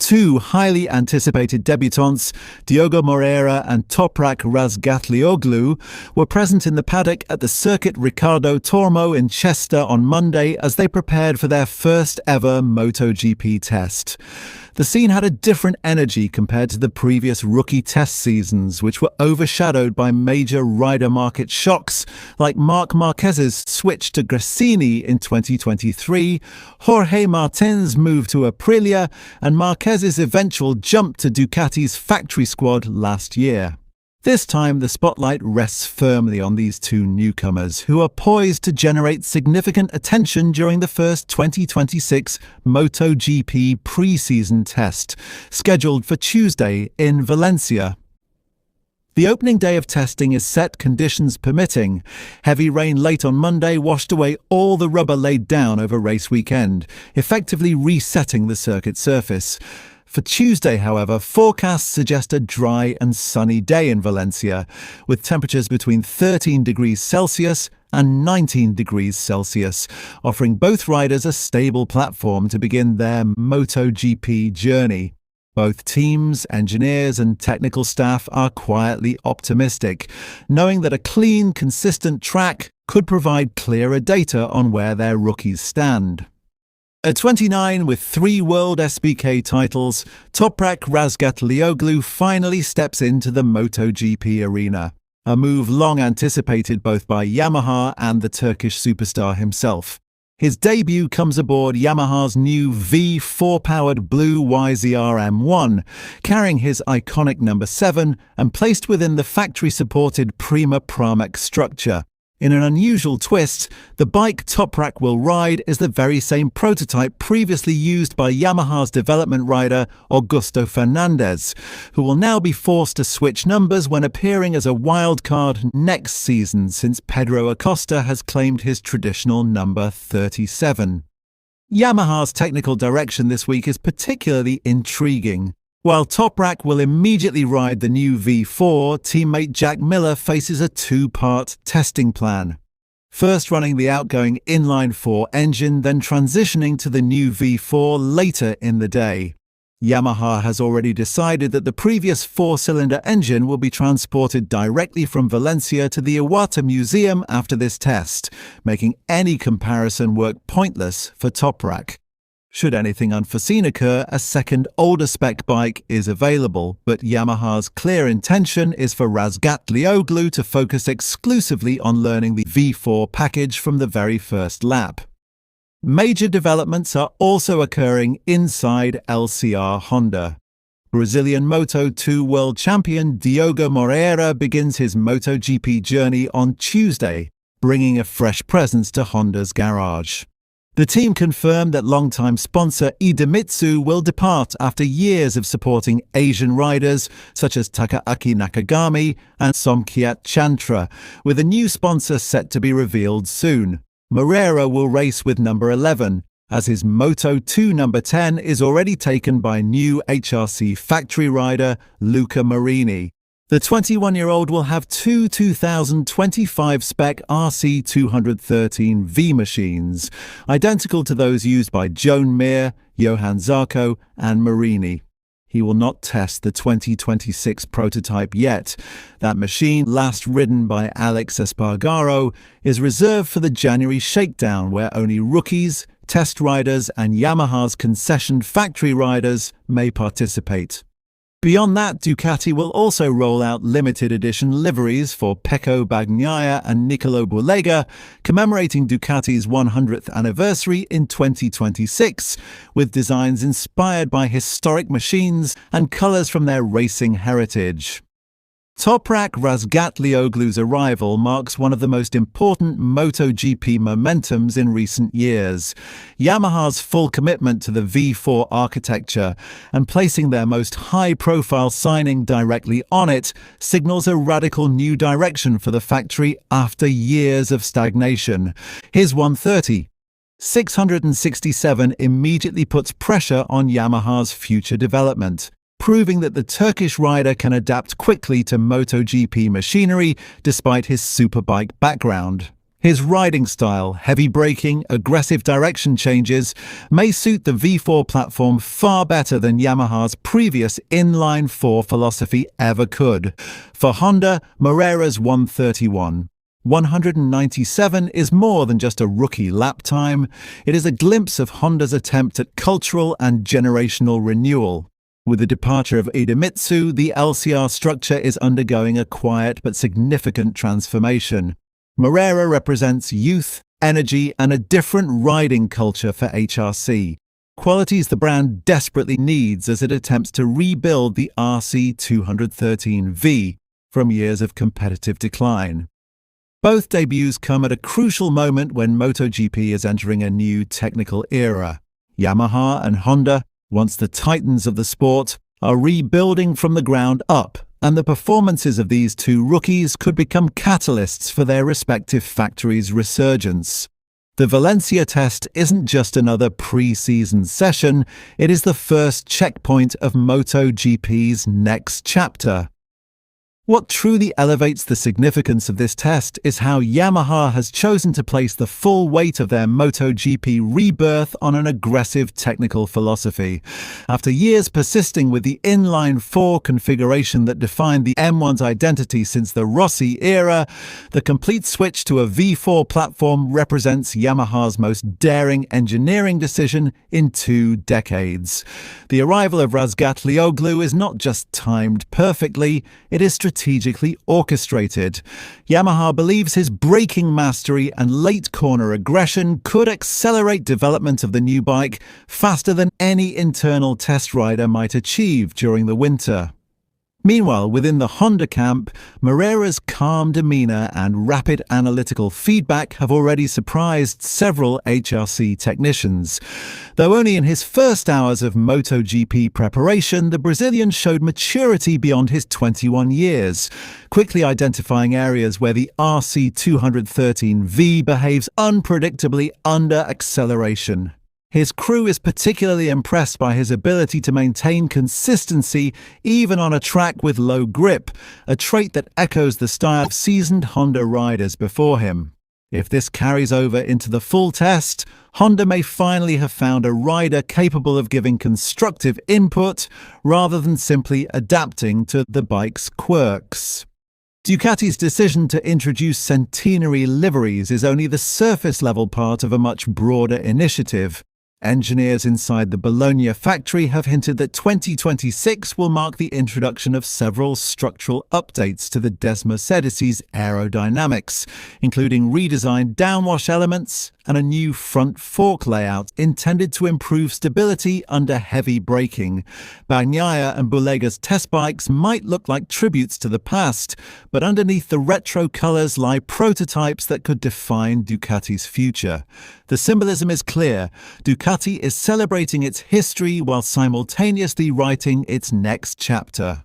Two highly anticipated debutants, Diogo Moreira and Toprak Razgatlioglu, were present in the paddock at the Circuit Ricardo Tormo in Cheste on Monday as they prepared for their first ever MotoGP test. The scene had a different energy compared to the previous rookie test seasons, which were overshadowed by major rider market shocks like Marc Márquez's switch to Gresini in 2023, Jorge Martín's move to Aprilia, and Marquez's eventual jump to Ducati's factory squad last year. This time, the spotlight rests firmly on these two newcomers, who are poised to generate significant attention during the first 2026 MotoGP pre-season test, scheduled for Tuesday in Valencia. The opening day of testing is set, conditions permitting. Heavy rain late on Monday washed away all the rubber laid down over race weekend, effectively resetting the circuit surface. For Tuesday, however, forecasts suggest a dry and sunny day in Valencia, with temperatures between 13 degrees Celsius and 19 degrees Celsius, offering both riders a stable platform to begin their MotoGP journey. Both teams, engineers and technical staff are quietly optimistic, knowing that a clean, consistent track could provide clearer data on where their rookies stand. At 29, with 3 World SBK titles, Toprak Razgatlioglu finally steps into the MotoGP arena, a move long anticipated both by Yamaha and the Turkish superstar himself. His debut comes aboard Yamaha's new V4-powered blue YZR M1, carrying his iconic number 7 and placed within the factory-supported Prima Pramex structure. In an unusual twist, the bike Toprak will ride is the very same prototype previously used by Yamaha's development rider Augusto Fernandez, who will now be forced to switch numbers when appearing as a wildcard next season, since Pedro Acosta has claimed his traditional number 37. Yamaha's technical direction this week is particularly intriguing. While Toprak will immediately ride the new V4, teammate Jack Miller faces a 2-part testing plan. First running the outgoing inline-4 engine, then transitioning to the new V4 later in the day. Yamaha has already decided that the previous 4-cylinder engine will be transported directly from Valencia to the Iwata Museum after this test, making any comparison work pointless for Toprak. Should anything unforeseen occur, a second older spec bike is available, but Yamaha's clear intention is for Razgatlioglu to focus exclusively on learning the V4 package from the very first lap. Major developments are also occurring inside LCR Honda. Brazilian Moto2 world champion Diogo Morera begins his MotoGP journey on Tuesday, bringing a fresh presence to Honda's garage. The team confirmed that longtime sponsor Idemitsu will depart after years of supporting Asian riders such as Takaaki Nakagami and Somkiat Chantra, with a new sponsor set to be revealed soon. Morera will race with number 11, as his Moto2 number 10 is already taken by new HRC factory rider Luca Marini. The 21-year-old will have two 2025 spec RC213V machines, identical to those used by Joan Mir, Johann Zarco and Marini. He will not test the 2026 prototype yet. That machine, last ridden by Alex Espargaro, is reserved for the January shakedown, where only rookies, test riders and Yamaha's concessioned factory riders may participate. Beyond that, Ducati will also roll out limited edition liveries for Pecco Bagnaia and Nicolo Bulega, commemorating Ducati's 100th anniversary in 2026, with designs inspired by historic machines and colours from their racing heritage. Toprak Razgatlioglu's arrival marks one of the most important MotoGP momentums in recent years. Yamaha's full commitment to the V4 architecture and placing their most high-profile signing directly on it signals a radical new direction for the factory after years of stagnation. His 130. 667 immediately puts pressure on Yamaha's future development, proving that the Turkish rider can adapt quickly to MotoGP machinery despite his superbike background. His riding style, heavy braking, aggressive direction changes, may suit the V4 platform far better than Yamaha's previous inline-4 philosophy ever could. For Honda, Moreira's 1:31.197 is more than just a rookie lap time. It is a glimpse of Honda's attempt at cultural and generational renewal. With the departure of Idemitsu, the LCR structure is undergoing a quiet but significant transformation. Morera represents youth, energy, and a different riding culture for HRC, qualities the brand desperately needs as it attempts to rebuild the RC 213V from years of competitive decline. Both debuts come at a crucial moment when MotoGP is entering a new technical era. Yamaha and Honda, once the titans of the sport, are rebuilding from the ground up, and the performances of these two rookies could become catalysts for their respective factories' resurgence. The Valencia test isn't just another pre-season session, it is the first checkpoint of MotoGP's next chapter. What truly elevates the significance of this test is how Yamaha has chosen to place the full weight of their MotoGP rebirth on an aggressive technical philosophy. After years persisting with the inline-4 configuration that defined the M1's identity since the Rossi era, the complete switch to a V4 platform represents Yamaha's most daring engineering decision in 2 decades. The arrival of Razgatlioglu is not just timed perfectly, it is strategically orchestrated. Yamaha believes his braking mastery and late corner aggression could accelerate development of the new bike faster than any internal test rider might achieve during the winter. Meanwhile, within the Honda camp, Moreira's calm demeanor and rapid analytical feedback have already surprised several HRC technicians. Though only in his first hours of MotoGP preparation, the Brazilian showed maturity beyond his 21 years, quickly identifying areas where the RC 213V behaves unpredictably under acceleration. His crew is particularly impressed by his ability to maintain consistency even on a track with low grip, a trait that echoes the style of seasoned Honda riders before him. If this carries over into the full test, Honda may finally have found a rider capable of giving constructive input rather than simply adapting to the bike's quirks. Ducati's decision to introduce centenary liveries is only the surface-level part of a much broader initiative. Engineers inside the Bologna factory have hinted that 2026 will mark the introduction of several structural updates to the Des Mercedes' aerodynamics, including redesigned downwash elements and a new front fork layout intended to improve stability under heavy braking. Bagnaia and Bulega's test bikes might look like tributes to the past, but underneath the retro colors lie prototypes that could define Ducati's future. The symbolism is clear. Ducati is celebrating its history while simultaneously writing its next chapter.